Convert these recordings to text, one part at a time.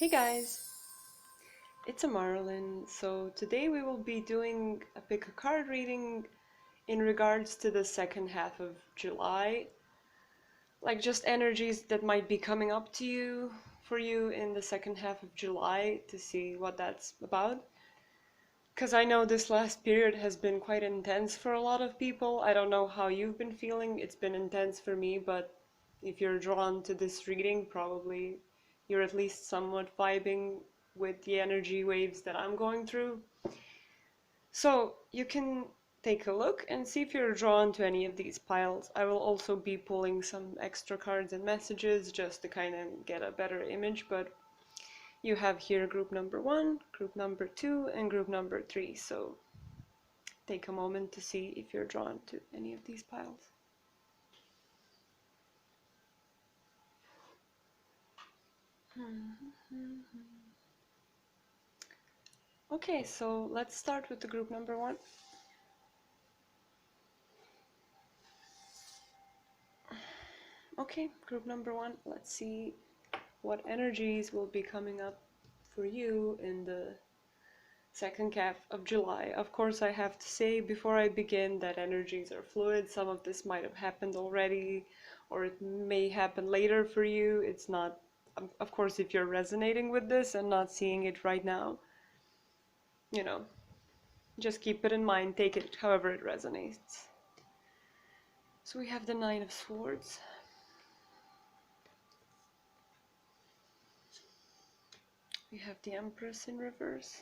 Hey guys, it's a Marlin. So today we will be doing a pick a card reading in regards to the second half of July. Like just energies that might be coming up to you for you in the second half of July to see what that's about. Because I know this last period has been quite intense for a lot of people. I don't know how you've been feeling. It's been intense for me, but if you're drawn to this reading, probably you're at least somewhat vibing with the energy waves that I'm going through. So you can take a look and see if you're drawn to any of these piles. I will also be pulling some extra cards and messages just to kind of get a better image, but you have here group number 1, group number 2, and group number 3. So take a moment to see if you're drawn to any of these piles. Okay, so let's start with the group number 1. Okay, group number 1, let's see what energies will be coming up for you in the second half of July. Of course, I have to say before I begin that energies are fluid. Some of this might have happened already, or it may happen later for you. It's not, of course, if you're resonating with this and not seeing it right now, you know, just keep it in mind, take it however it resonates. So we have the Nine of Swords. We have the Empress in reverse.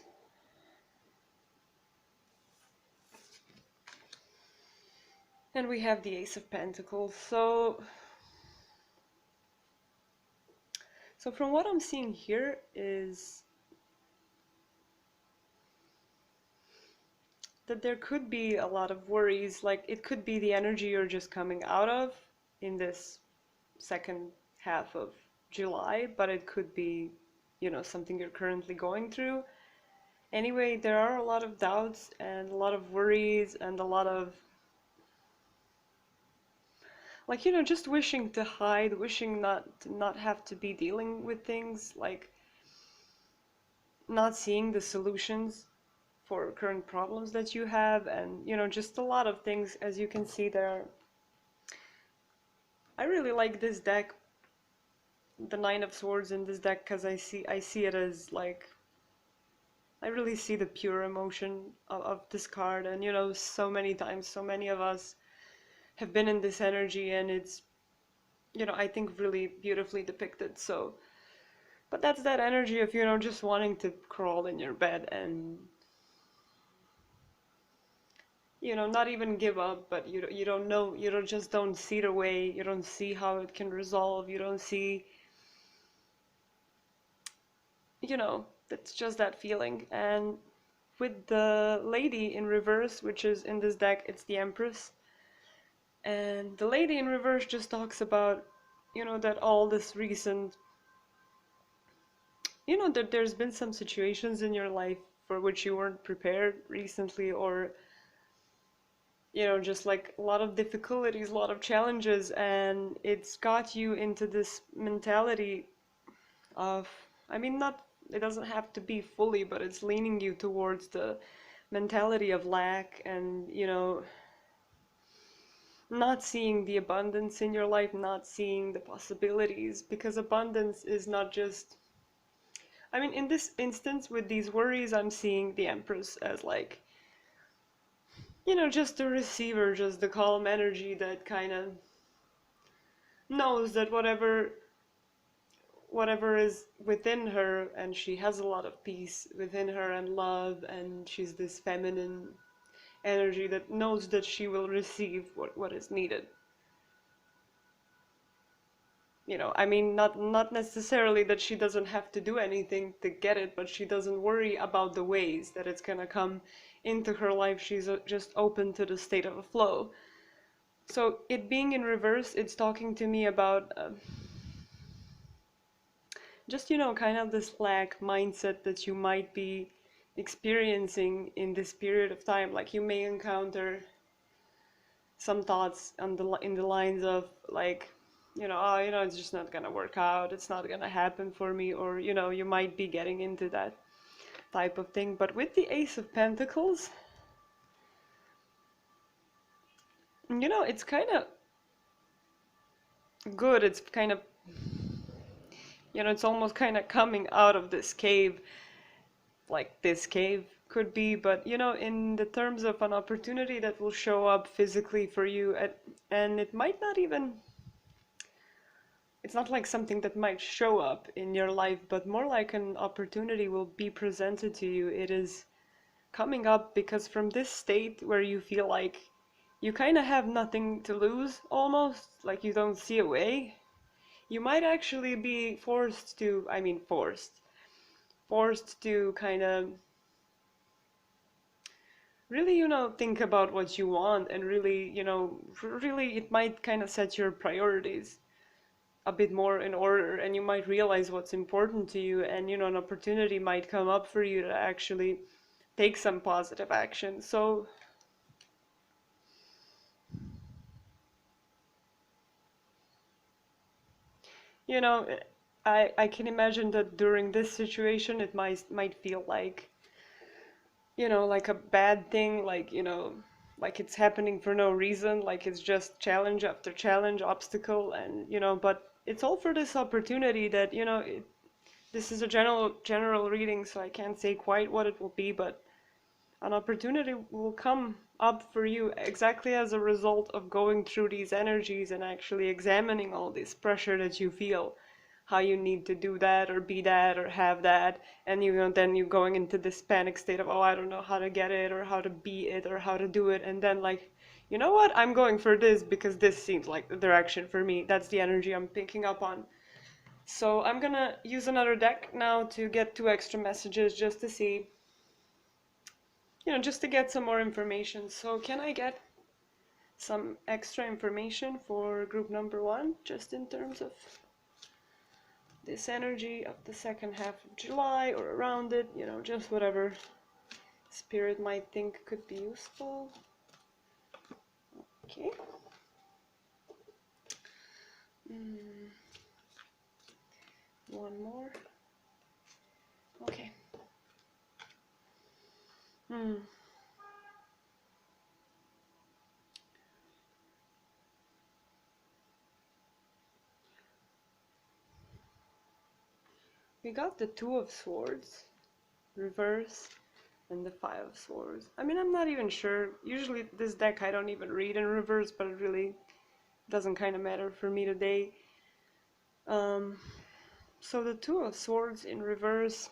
And we have the Ace of Pentacles. So from what I'm seeing here is that there could be a lot of worries, like it could be the energy you're just coming out of in this second half of July, but it could be, something you're currently going through. Anyway, there are a lot of doubts and a lot of worries and a lot of just wishing to hide, wishing not to not have to be dealing with things, like not seeing the solutions for current problems that you have, and just a lot of things. As you can see there, I really like this deck, the Nine of Swords in this deck, because I see it as like, I really see the pure emotion of this card. And so many times so many of us have been in this energy, and it's I think really beautifully depicted. So but that's that energy of just wanting to crawl in your bed and not even give up, but you don't know, don't see the way, you don't see how it can resolve, you don't see, that's just that feeling. And with the Lady in reverse, which is in this deck, it's the Empress. And the Lady in reverse just talks about, that all this recent, that there's been some situations in your life for which you weren't prepared recently, or just like a lot of difficulties, a lot of challenges, and it's got you into this mentality of, I mean, not, it doesn't have to be fully, but it's leaning you towards the mentality of lack and, not seeing the abundance in your life, not seeing the possibilities, because abundance is not just, I mean, in this instance with these worries, I'm seeing the Empress as like, just the receiver, just the calm energy that kind of knows that whatever is within her, and she has a lot of peace within her and love, and she's this feminine energy that knows that she will receive what is needed. I mean, not necessarily that she doesn't have to do anything to get it, but she doesn't worry about the ways that it's gonna come into her life. She's just open to the state of a flow. So it being in reverse, it's talking to me about just, kind of this lack mindset that you might be experiencing in this period of time. Like you may encounter some thoughts on in the lines of like, oh, it's just not gonna work out, it's not gonna happen for me, or, you might be getting into that type of thing. But with the Ace of Pentacles, it's kind of good. It's kind of, it's almost kind of coming out of this cave, like this cave could be, but, in the terms of an opportunity that will show up physically for you, and it might not even, it's not like something that might show up in your life, but more like an opportunity will be presented to you. It is coming up because from this state where you feel like you kind of have nothing to lose, almost like you don't see a way, you might actually be forced to, I mean, forced to kind of really, think about what you want, and really, really it might kind of set your priorities a bit more in order, and you might realize what's important to you, and, an opportunity might come up for you to actually take some positive action. So, you know, I can imagine that during this situation it might feel like, like a bad thing, like, like it's happening for no reason, like it's just challenge after challenge, obstacle, and, but it's all for this opportunity that, this is a general reading, so I can't say quite what it will be, but an opportunity will come up for you exactly as a result of going through these energies and actually examining all this pressure that you feel, how you need to do that or be that or have that, and, then you going into this panic state of, oh, I don't know how to get it or how to be it or how to do it, and then, like, you know what, I'm going for this because this seems like the direction for me. That's the energy I'm picking up on. So I'm gonna use another deck now to get 2 extra messages, just to see, just to get some more information. So can I get some extra information for group number 1, just in terms of this energy of the second half of July or around it, just whatever spirit might think could be useful. Okay. One more. Okay. Hmm. We got the Two of Swords, reverse, and the Five of Swords. I mean, I'm not even sure. Usually this deck I don't even read in reverse, but it really doesn't kind of matter for me today. So the Two of Swords in reverse.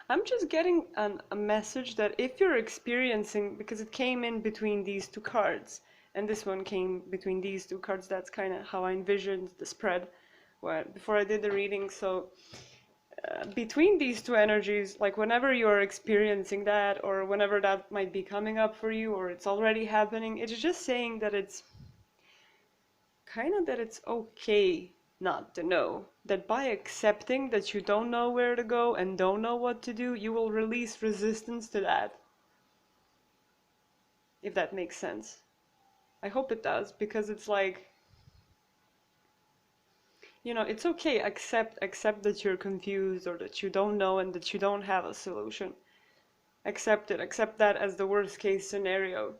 I'm just getting a message that if you're experiencing, because it came in between these 2 cards, and this one came between these 2 cards, that's kind of how I envisioned the spread before I did the reading. So between these 2 energies, like whenever you're experiencing that, or whenever that might be coming up for you, or it's already happening, it's just saying that it's kind of that it's okay not to know. That by accepting that you don't know where to go and don't know what to do, you will release resistance to that. If that makes sense. I hope it does, because it's like, it's okay, accept that you're confused or that you don't know and that you don't have a solution. Accept it. Accept that as the worst case scenario.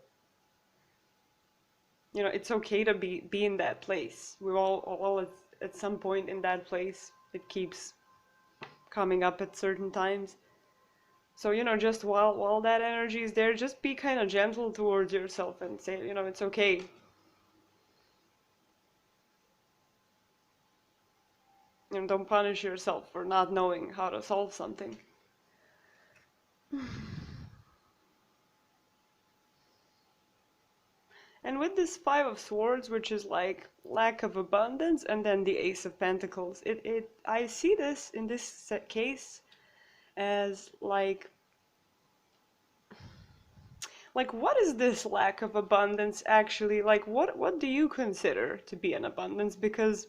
It's okay to be in that place. We're all at some point in that place. It keeps coming up at certain times. So, just while that energy is there, just be kind of gentle towards yourself and say, it's okay. Don't punish yourself for not knowing how to solve something. And with this Five of Swords, which is like lack of abundance, and then the Ace of Pentacles, I see this in this case as like what is this lack of abundance actually? Like what do you consider to be an abundance? Because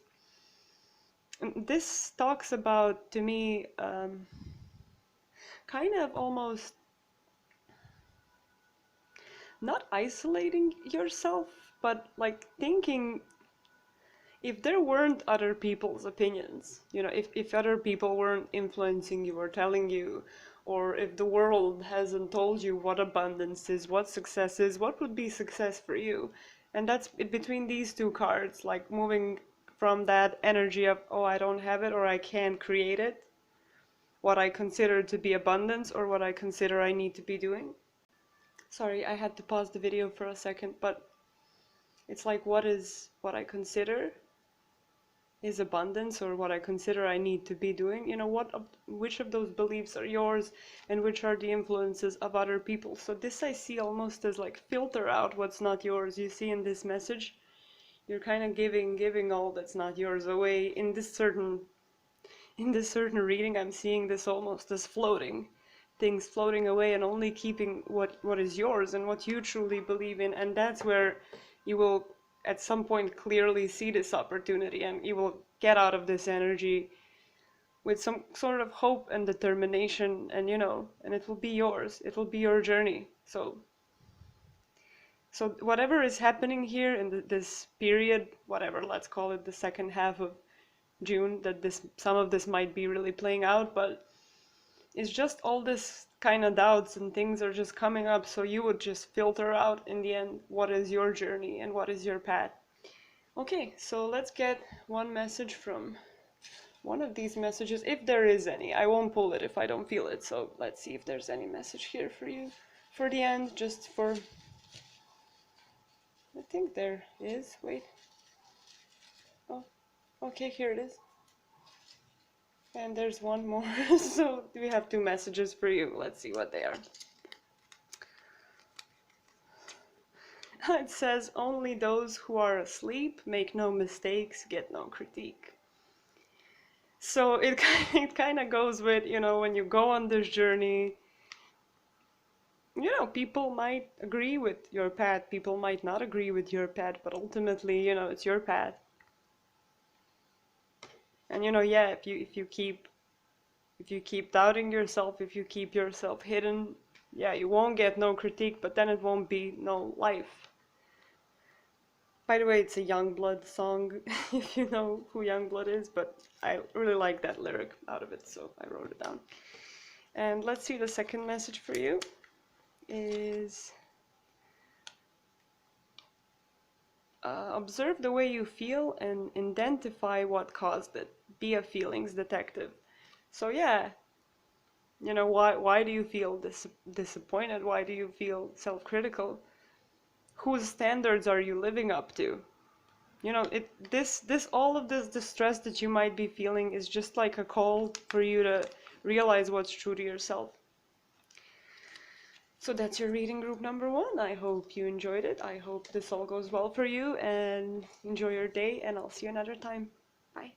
this talks about, to me, kind of almost not isolating yourself, but like thinking if there weren't other people's opinions, if other people weren't influencing you or telling you, or if the world hasn't told you what abundance is, what success is, what would be success for you? And that's it between these two cards, like moving from that energy of, oh, I don't have it or I can't create it, what I consider to be abundance or what I consider I need to be doing. Sorry, I had to pause the video for a second, but it's like what I consider is abundance or what I consider I need to be doing. Which of those beliefs are yours and which are the influences of other people. So this I see almost as like filter out what's not yours. You see in this message, you're kind of giving all that's not yours away. In this certain reading, I'm seeing this almost as floating, things floating away and only keeping what is yours and what you truly believe in. And that's where you will at some point clearly see this opportunity, and you will get out of this energy with some sort of hope and determination, and it will be yours. It will be your journey. So whatever is happening here in this period, whatever, let's call it the second half of June, that some of this might be really playing out, but it's just all this kind of doubts and things are just coming up, so you would just filter out in the end what is your journey and what is your path. Okay, so let's get one message from one of these messages, if there is any. I won't pull it if I don't feel it, so let's see if there's any message here for you for the end, just for... I think there is. Wait. Oh, okay, here it is. And there's one more, so we have two messages for you. Let's see what they are. It says, only those who are asleep make no mistakes, get no critique. So it kind of goes with, when you go on this journey, people might agree with your path, people might not agree with your path, but ultimately, it's your path. And yeah, if you keep doubting yourself, if you keep yourself hidden, yeah, you won't get no critique, but then it won't be no life. By the way, it's a Youngblood song, if you know who Youngblood is, but I really like that lyric out of it, so I wrote it down. And let's see, the second message for you is... observe the way you feel and identify what caused it. Be a feelings detective. So yeah, why do you feel disappointed? Why do you feel self-critical? Whose standards are you living up to? All of this distress that you might be feeling is just like a call for you to realize what's true to yourself. So that's your reading group number 1. I hope you enjoyed it. I hope this all goes well for you, and enjoy your day, and I'll see you another time. Bye.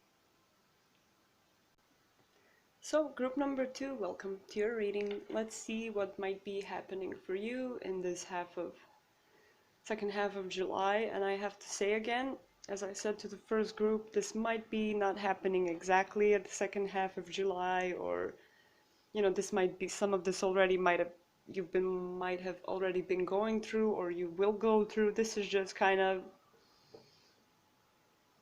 So group number 2, welcome to your reading. Let's see what might be happening for you in this second half of July. And I have to say again, as I said to the first group, this might be not happening exactly at the second half of July, or this might be, some of this already might have already been going through, or you will go through. This is just kind of,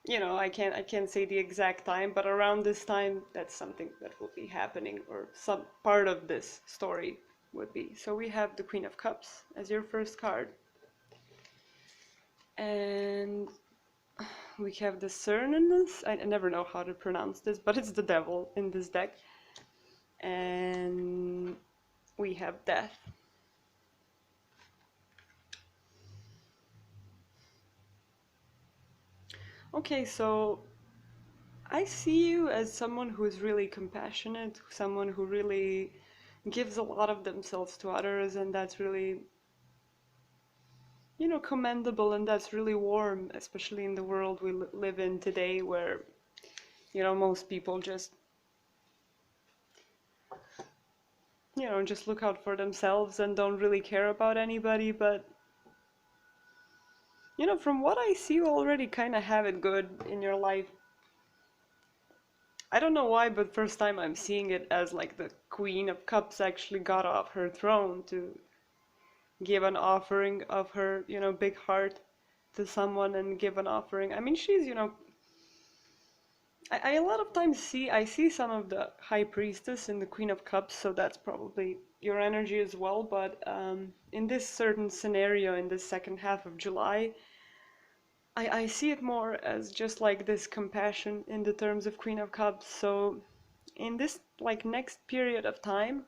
I can't say the exact time, but around this time, that's something that will be happening, or some part of this story would be. So we have the Queen of Cups as your first card. And we have discernment. I never know how to pronounce this, but it's the devil in this deck. And we have death. Okay, so I see you as someone who is really compassionate, someone who really gives a lot of themselves to others, and that's really, commendable, and that's really warm, especially in the world we live in today, where, most people just, just look out for themselves and don't really care about anybody. But, from what I see, you already kind of have it good in your life. I don't know why, but first time I'm seeing it as like the Queen of Cups actually got off her throne to give an offering of her, big heart to someone and give an offering. I mean, she's, I a lot of times I see some of the High Priestess and the Queen of Cups, so that's probably your energy as well. But in this certain scenario, in this second half of July, I see it more as just like this compassion in the terms of Queen of Cups. So in this like next period of time,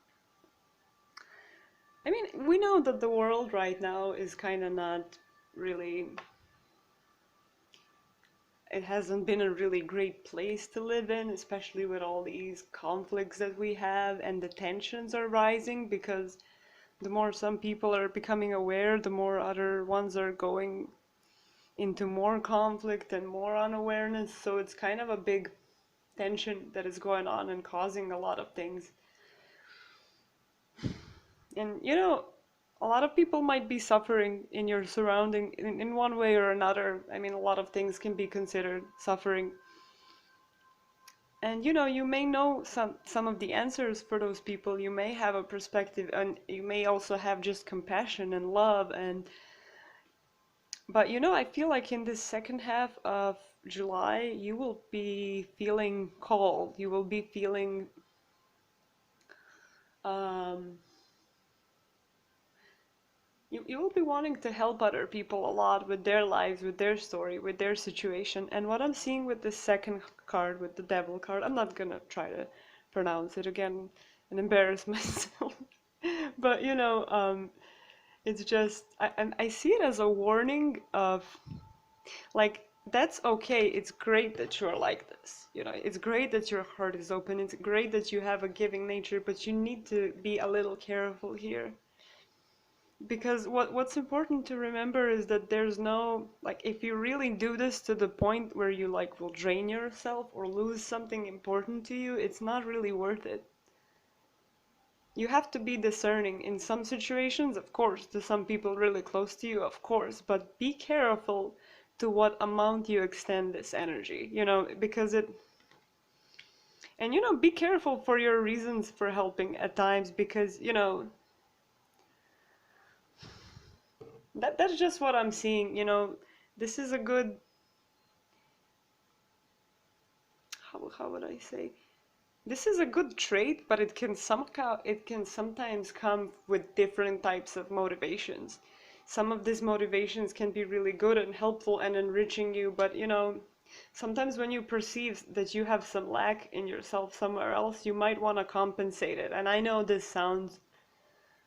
I mean, we know that the world right now is kind of not really, it hasn't been a really great place to live in, especially with all these conflicts that we have, and the tensions are rising because the more some people are becoming aware, the more other ones are going into more conflict and more unawareness. So it's kind of a big tension that is going on and causing a lot of things. And a lot of people might be suffering in your surrounding in one way or another. I mean, a lot of things can be considered suffering. And you may know some of the answers for those people. You may have a perspective, and you may also have just compassion and love. And but I feel like in this second half of July, you will be feeling called. You will be feeling um, you will be wanting to help other people a lot with their lives, with their story, with their situation. And what I'm seeing with this second card, with the Devil card, I'm not gonna try to pronounce it again and embarrass myself. But it's just I see it as a warning of like, that's okay. It's great that you're like this. It's great that your heart is open. It's great that you have a giving nature, but you need to be a little careful here. Because what's important to remember is that there's no, like, if you really do this to the point where you like will drain yourself or lose something important to you, it's not really worth it. You have to be discerning in some situations, of course, to some people really close to you, of course, but be careful to what amount you extend this energy, because it, and be careful for your reasons for helping at times, because that's just what I'm seeing. This is a good, how would I say? This is a good trait, but it can sometimes come with different types of motivations. Some of these motivations can be really good and helpful and enriching you, but sometimes when you perceive that you have some lack in yourself somewhere else, you might want to compensate it. And I know this sounds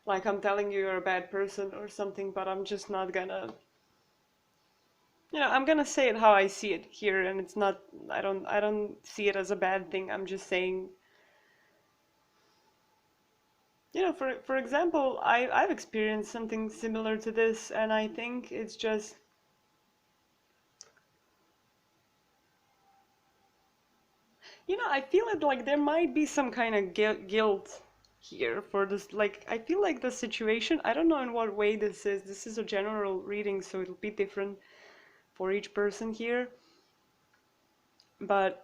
like I'm telling you you're a bad person or something, but I'm just not gonna, I'm gonna say it how I see it here, and it's not, I don't see it as a bad thing. I'm just saying, for example, I've experienced something similar to this, and I think it's just, I feel it like there might be some kind of guilt here for this. Like, I feel like the situation, I don't know in what way this is. This is a general reading, so it'll be different for each person here. But,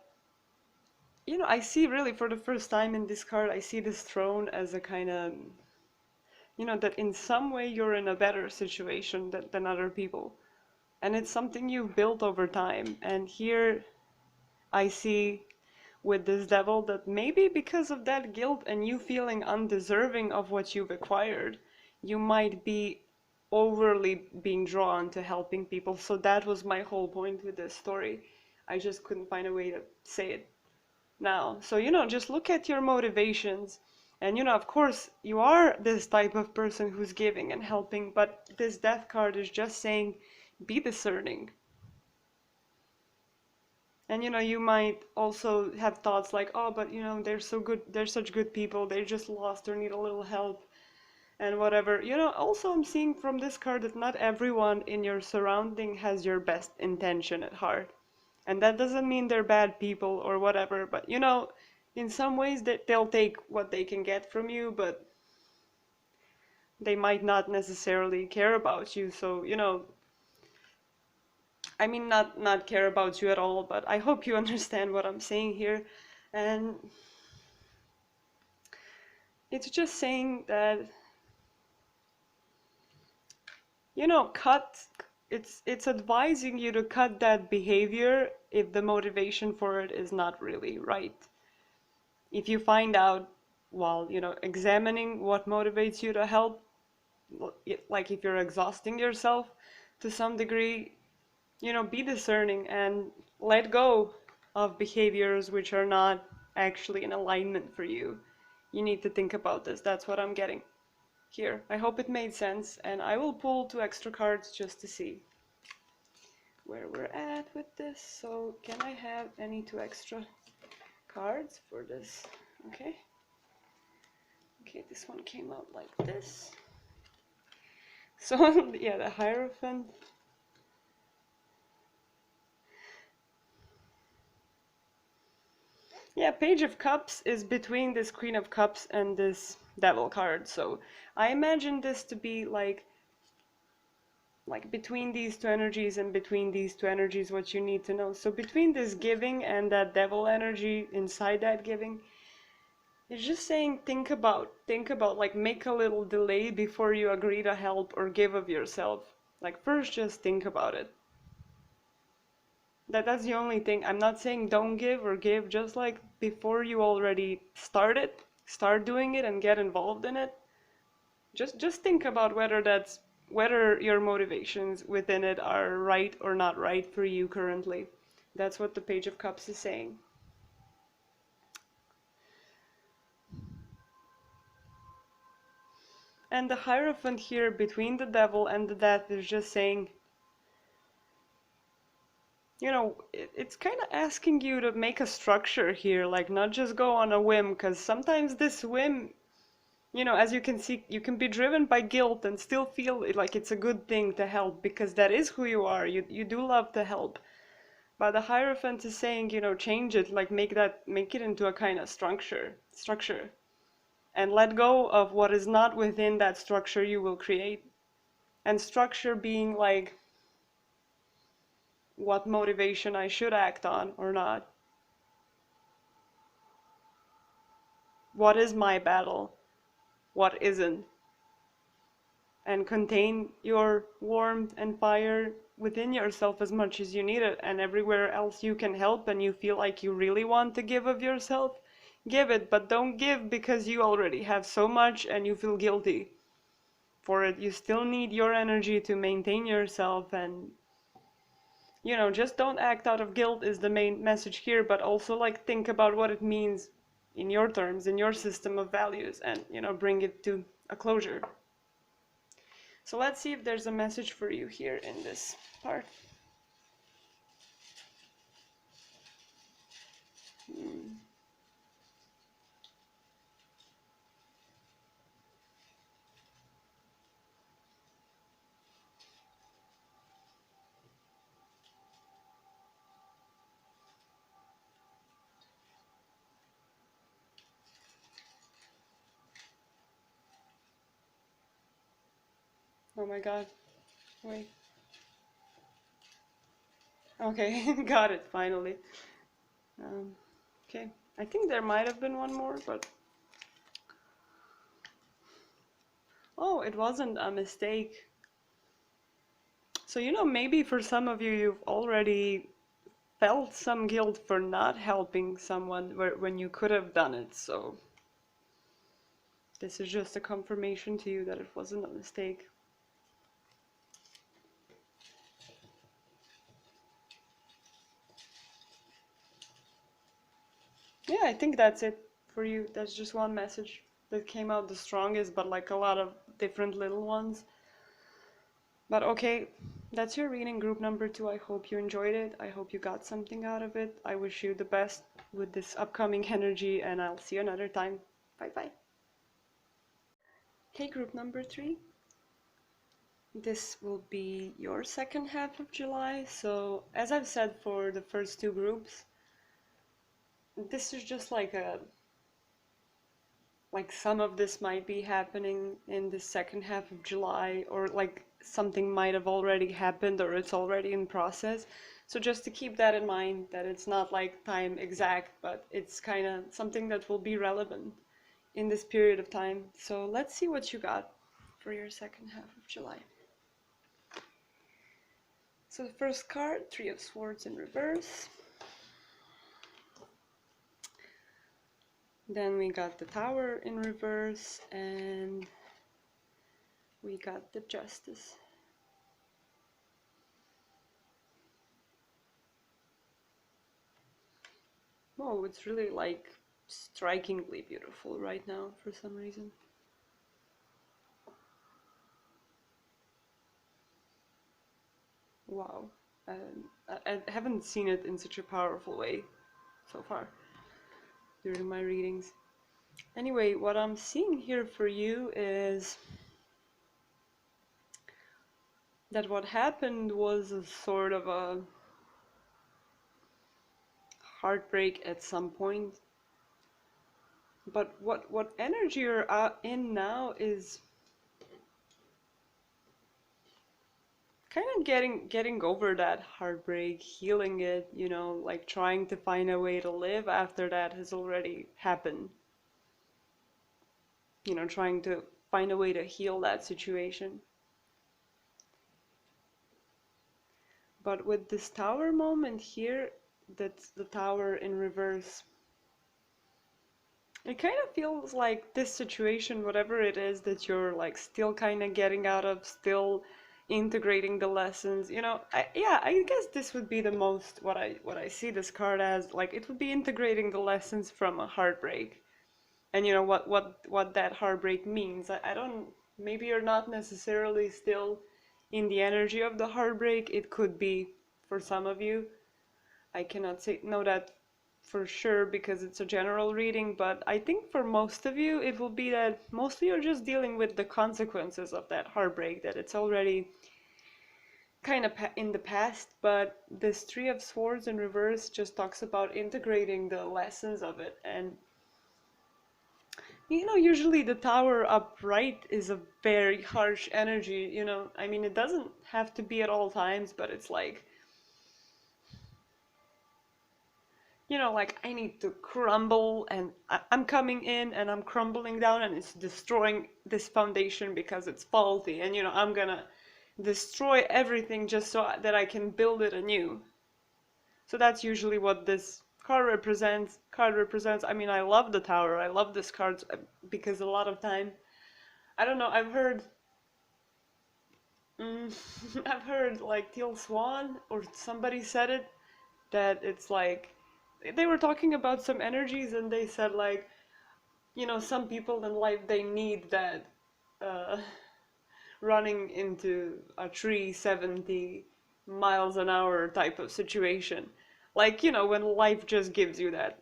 I see really for the first time in this card, I see this throne as a kind of, that in some way you're in a better situation than other people. And it's something you've built over time. And here I see with this devil that maybe because of that guilt and you feeling undeserving of what you've acquired, you might be overly being drawn to helping people. So that was my whole point with this story. I just couldn't find a way to say it now. So, just look at your motivations. And, of course, you are this type of person who's giving and helping, but this death card is just saying, be discerning. And, you might also have thoughts like, oh, but, they're so good, they're such good people, they just lost or need a little help and whatever. Also I'm seeing from this card that not everyone in your surrounding has your best intention at heart. And that doesn't mean they're bad people or whatever, but in some ways that they'll take what they can get from you, but they might not necessarily care about you. So, I mean, not care about you at all, but I hope you understand what I'm saying here. And it's just saying that you know, it's advising you to cut that behavior if the motivation for it is not really right. If you find out while, you know, examining what motivates you to help, like if you're exhausting yourself to some degree, you know, be discerning and let go of behaviors which are not actually in alignment for you. You need to think about this. That's what I'm getting here. I hope it made sense, and I will pull 2 extra cards just to see where we're at with this. So can I have any 2 extra cards for this? Okay. Okay, this one came out like this. So yeah, the Hierophant. Yeah, Page of Cups is between this Queen of Cups and this Devil card. So I imagine this to be like between these 2 energies and between these 2 energies what you need to know. So between this giving and that Devil energy inside that giving, it's just saying think about, like make a little delay before you agree to help or give of yourself. Like first just think about it. That's the only thing. I'm not saying don't give or give, just like before you already start it, start doing it and get involved in it. Just think about whether your motivations within it are right or not right for you currently. That's what the Page of Cups is saying. And the Hierophant here between the Devil and the Death is just saying, you know, it's kind of asking you to make a structure here, like not just go on a whim, because sometimes this whim, you know, as you can see, you can be driven by guilt and still feel like it's a good thing to help because that is who you are. You do love to help. But the Hierophant is saying, you know, change it, like make it into a kind of structure, and let go of what is not within that structure you will create. And structure being like what motivation I should act on or not. What is my battle? What isn't? And contain your warmth and fire within yourself as much as you need it, and everywhere else you can help and you feel like you really want to give of yourself, give it, but don't give because you already have so much and you feel guilty for it. You still need your energy to maintain yourself, and you know, just don't act out of guilt is the main message here, but also like think about what it means in your terms, in your system of values, and you know, bring it to a closure. So let's see if there's a message for you here in this part. Oh my god. Wait. Okay, got it finally. Okay, I think there might have been one more, but oh, it wasn't a mistake. So, you know, maybe for some of you, you've already felt some guilt for not helping someone when you could have done it. So this is just a confirmation to you that it wasn't a mistake. Yeah, I think that's it for you. That's just one message that came out the strongest, but like a lot of different little ones. But okay, that's your reading, group number 2. I hope you enjoyed it. I hope you got something out of it. I wish you the best with this upcoming energy, and I'll see you another time. Bye bye. Hey, group number 3. This will be your second half of July. So, as I've said for the first 2 groups, this is just like some of this might be happening in the second half of July, or like something might have already happened or it's already in process. So just to keep that in mind, that it's not like time exact, but it's kind of something that will be relevant in this period of time. So let's see what you got for your second half of July. So the first card, Three of Swords in reverse. Then we got the Tower in reverse, and we got the Justice. Oh, it's really like strikingly beautiful right now for some reason. Wow. I haven't seen it in such a powerful way so far during my readings. Anyway, what I'm seeing here for you is that what happened was a sort of a heartbreak at some point. But what energy you're in now is kind of getting over that heartbreak, healing it, you know, like trying to find a way to live after that has already happened. You know, trying to find a way to heal that situation. But with this Tower moment here, that's the Tower in reverse. It kind of feels like this situation, whatever it is that you're like still kind of getting out of, still integrating the lessons, you know, I guess this would be the most what I see this card as, like it would be integrating the lessons from a heartbreak. And you know what that heartbreak means. I don't, maybe you're not necessarily still in the energy of the heartbreak. It could be for some of you. I cannot know that for sure because it's a general reading, but I think for most of you it will be that mostly you're just dealing with the consequences of that heartbreak, that it's already kind of in the past. But this Three of Swords in reverse just talks about integrating the lessons of it. And you know, usually the Tower upright is a very harsh energy, you know. I mean, it doesn't have to be at all times, but it's like, you know, like I need to crumble, and I'm coming in and I'm crumbling down and it's destroying this foundation because it's faulty. And, you know, I'm gonna destroy everything just so that I can build it anew. So that's usually what this card represents. I mean, I love the Tower. I love this card because a lot of time, I don't know, I've heard I've heard like Teal Swan or somebody said it, that it's like they were talking about some energies and they said like, you know, some people in life they need that uh, running into a tree 70 miles an hour type of situation. Like, you know, when life just gives you that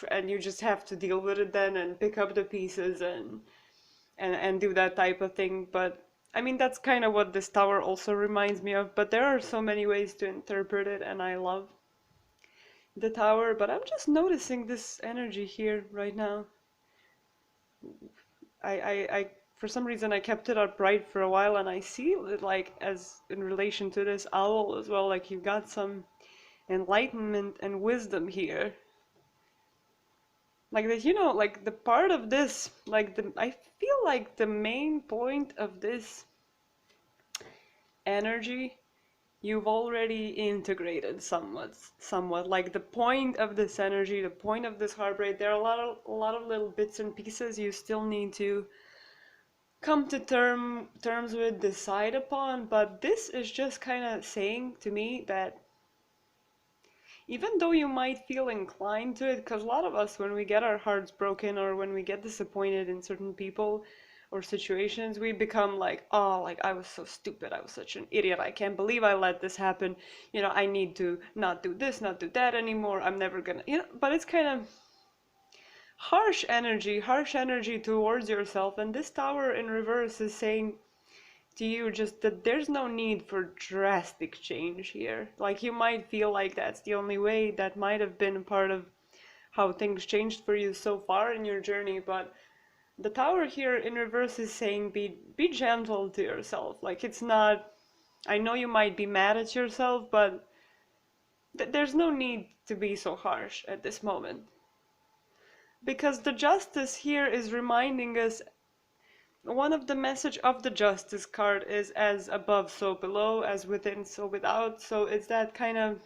and you just have to deal with it then and pick up the pieces and do that type of thing. But I mean, that's kind of what this Tower also reminds me of, but there are so many ways to interpret it, and I love the Tower. But I'm just noticing this energy here right now. I for some reason I kept it upright for a while, and I see it like as in relation to this owl as well, like you've got some enlightenment and wisdom here. Like that, you know, like the part of this, like I feel like the main point of this energy you've already integrated somewhat like the point of this energy, the point of this heartbreak. There are a lot of little bits and pieces you still need to come to terms with, decide upon. But this is just kind of saying to me that even though you might feel inclined to it, because a lot of us, when we get our hearts broken or when we get disappointed in certain people or situations, we become like, oh, like I was so stupid, I was such an idiot, I can't believe I let this happen, you know, I need to not do this, not do that anymore, I'm never gonna, you know. But it's kind of harsh energy towards yourself. And this Tower in reverse is saying to you just that there's no need for drastic change here. Like you might feel like that's the only way, that might have been part of how things changed for you so far in your journey. But the Tower here in reverse is saying be gentle to yourself. Like it's not, I know you might be mad at yourself, but there's no need to be so harsh at this moment. Because the Justice here is reminding us one of the message of the Justice card is as above, so below, as within, so without. So it's that kind of,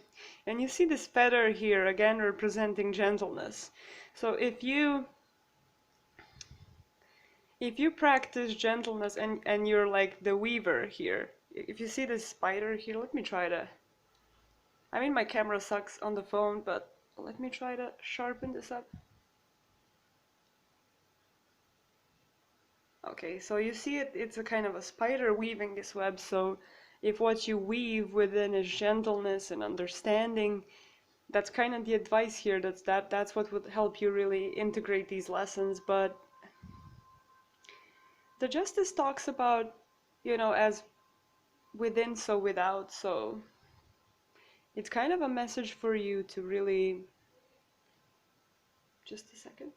and you see this feather here again representing gentleness. So if you practice gentleness and you're like the weaver here, if you see this spider here, let me try to, I mean my camera sucks on the phone, but let me try to sharpen this up. Okay, so you see it's a kind of a spider weaving this web, so if what you weave within is gentleness and understanding, that's kind of the advice here. That's what would help you really integrate these lessons. But the Justice talks about, as within so without, so it's kind of a message for you to really, just a second.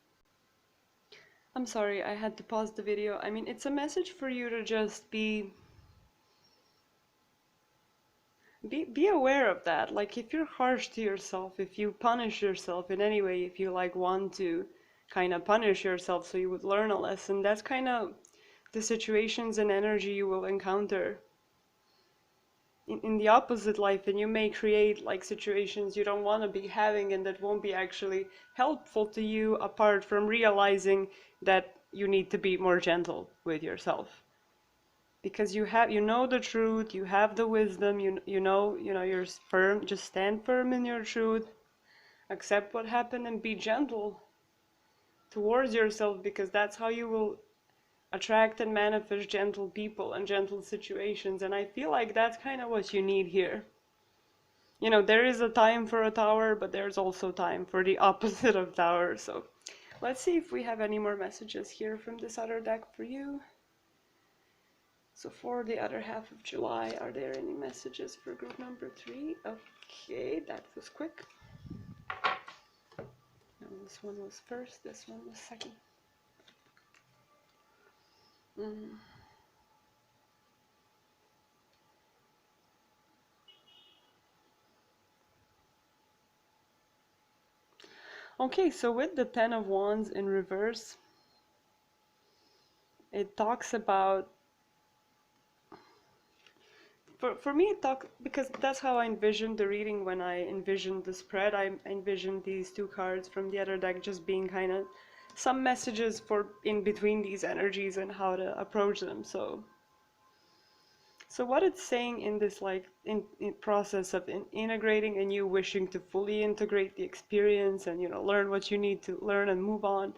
I'm sorry, I had to pause the video. I mean, it's a message for you to just be aware of that. Like if you're harsh to yourself, if you punish yourself in any way, if you like want to kind of punish yourself so you would learn a lesson, that's kind of the situations and energy you will encounter in the opposite life, and you may create like situations you don't want to be having and that won't be actually helpful to you, apart from realizing that you need to be more gentle with yourself, because you know the truth, you have the wisdom, you're firm. Just stand firm in your truth, accept what happened, and be gentle towards yourself, because that's how you will attract and manifest gentle people and gentle situations. And I feel like that's kind of what you need here. There is a time for a tower, but there's also time for the opposite of tower. So let's see if we have any more messages here from this other deck for you. So for the other half of July, are there any messages for group number 3? Okay, that was quick. No, this one was first, this one was second. Okay, so with the Ten of Wands in reverse, it talks about, for me because that's how I envisioned the reading when I envisioned the spread. I envisioned these two cards from the other deck just being kind of some messages for in between these energies and how to approach them. So what it's saying in this in process of integrating, and you wishing to fully integrate the experience and learn what you need to learn and move on,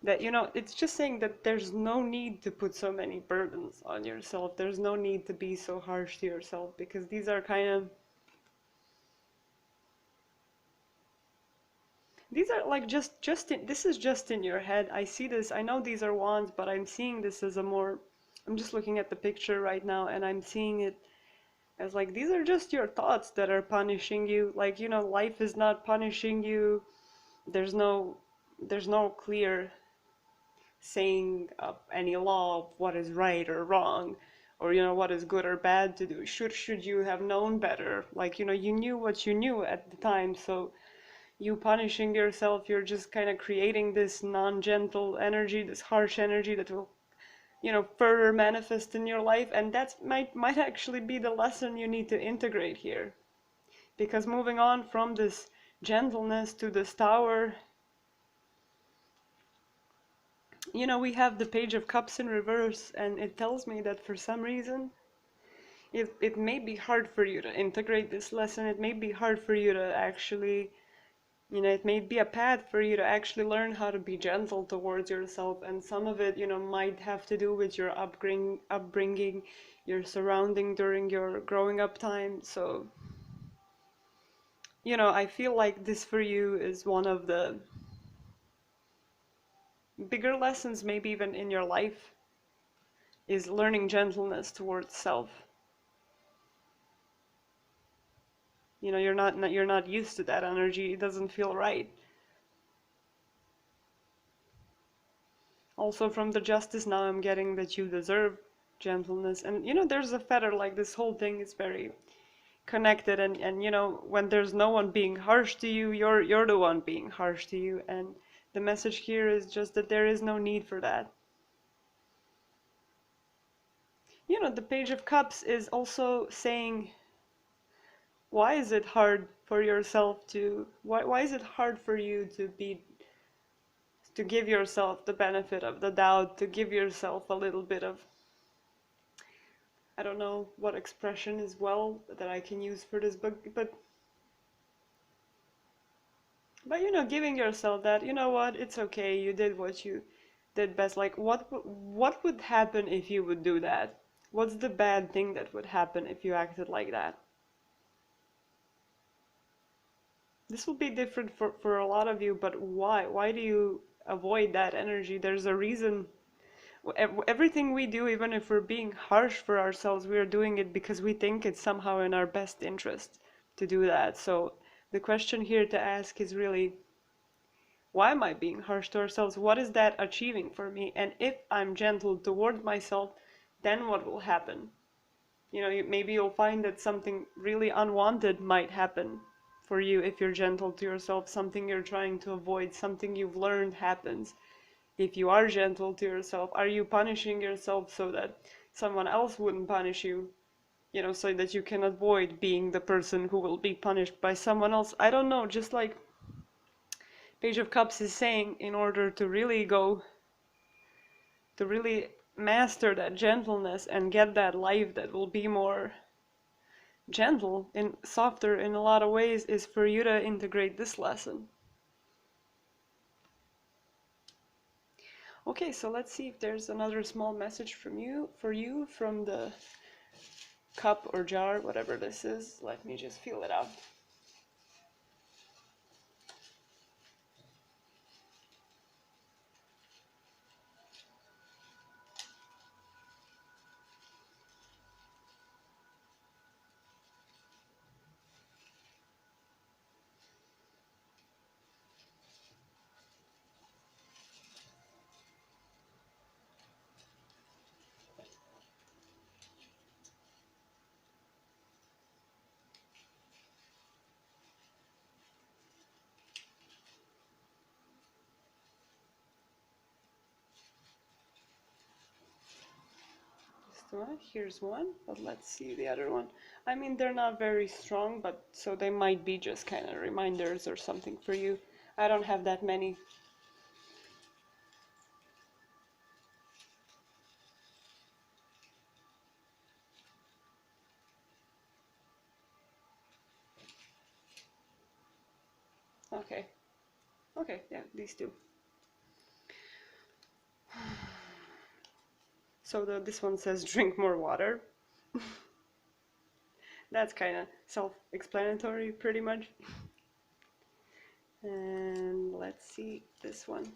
that it's just saying that there's no need to put so many burdens on yourself. There's no need to be so harsh to yourself, because these are like this is just in your head. I see this, I know these are wands, but I'm seeing this as I'm just looking at the picture right now, and I'm seeing it as like these are just your thoughts that are punishing you. Like, life is not punishing you. There's no clear saying any law of what is right or wrong, or what is good or bad to do. Should you have known better? Like, you knew what you knew at the time, so you punishing yourself, you're just kind of creating this non-gentle energy, this harsh energy that will further manifest in your life. And that might actually be the lesson you need to integrate here, because moving on from this gentleness to this tower, we have the Page of Cups in reverse, and it tells me that for some reason it may be hard for you to integrate this lesson. It may be hard for you to actually, it may be a path for you to actually learn how to be gentle towards yourself. And some of it, might have to do with your upbringing, your surrounding during your growing up time. So, I feel like this for you is one of the bigger lessons, maybe even in your life, is learning gentleness towards self. You're not used to that energy. It doesn't feel right. Also from the Justice now I'm getting that you deserve gentleness. And there's a feather, like this whole thing is very connected, and when there's no one being harsh to you, you're the one being harsh to you. And the message here is just that there is no need for that. the Page of Cups is also saying, why is it hard for yourself to, why is it hard for you to give yourself the benefit of the doubt, to give yourself a little bit of, I don't know what expression is well that I can use for this, but giving yourself that, you know what, it's okay, you did what you did best. Like, what would happen if you would do that? What's the bad thing that would happen if you acted like that? This will be different for a lot of you, but why? Why do you avoid that energy? There's a reason. Everything we do, even if we're being harsh for ourselves, we are doing it because we think it's somehow in our best interest to do that. So the question here to ask is really, why am I being harsh to ourselves? What is that achieving for me? And if I'm gentle toward myself, then what will happen? Maybe you'll find that something really unwanted might happen for you if you're gentle to yourself. Something you're trying to avoid, something you've learned happens. If you are gentle to yourself, are you punishing yourself so that someone else wouldn't punish you? So that you can avoid being the person who will be punished by someone else. I don't know, just like Page of Cups is saying, in order to really master that gentleness and get that life that will be more gentle and softer in a lot of ways, is for you to integrate this lesson. Okay, so let's see if there's another small message for you from the cup or jar, whatever this is. Let me just feel it out. Here's one, but let's see the other one. I mean, they're not very strong, but so they might be just kind of reminders or something for you. I don't have that many. Okay. Okay, yeah, these two. So this one says drink more water. That's kind of self-explanatory, pretty much. And let's see this one.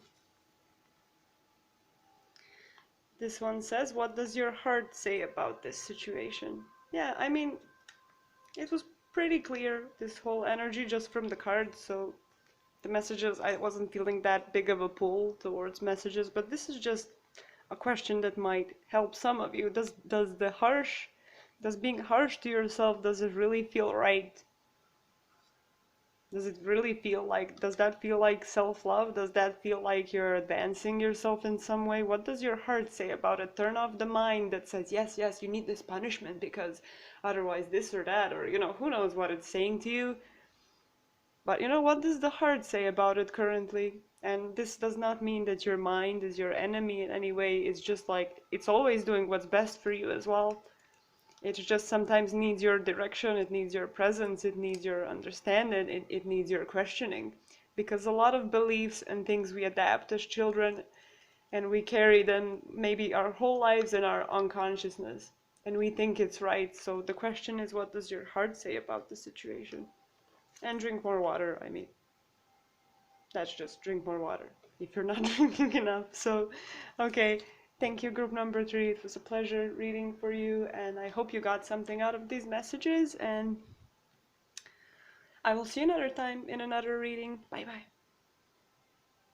This one says, what does your heart say about this situation? Yeah, I mean, it was pretty clear, this whole energy, just from the cards. So the messages, I wasn't feeling that big of a pull towards messages, but this is just a question that might help some of you. Does being harsh to yourself, does it really feel right? Does that feel like self-love? Does that feel like you're advancing yourself in some way? What does your heart say about it? Turn off the mind that says, yes, yes, you need this punishment because otherwise this or that, or, who knows what it's saying to you. But, what does the heart say about it currently? And this does not mean that your mind is your enemy in any way. It's just like, it's always doing what's best for you as well. It just sometimes needs your direction, it needs your presence, it needs your understanding, it needs your questioning. Because a lot of beliefs and things we adapt as children, and we carry them maybe our whole lives in our unconsciousness. And we think it's right. So the question is, what does your heart say about the situation? And drink more water, I mean. That's just drink more water if you're not drinking enough. So, okay. Thank you, group number 3. It was a pleasure reading for you, and I hope you got something out of these messages, and I will see you another time in another reading. Bye bye.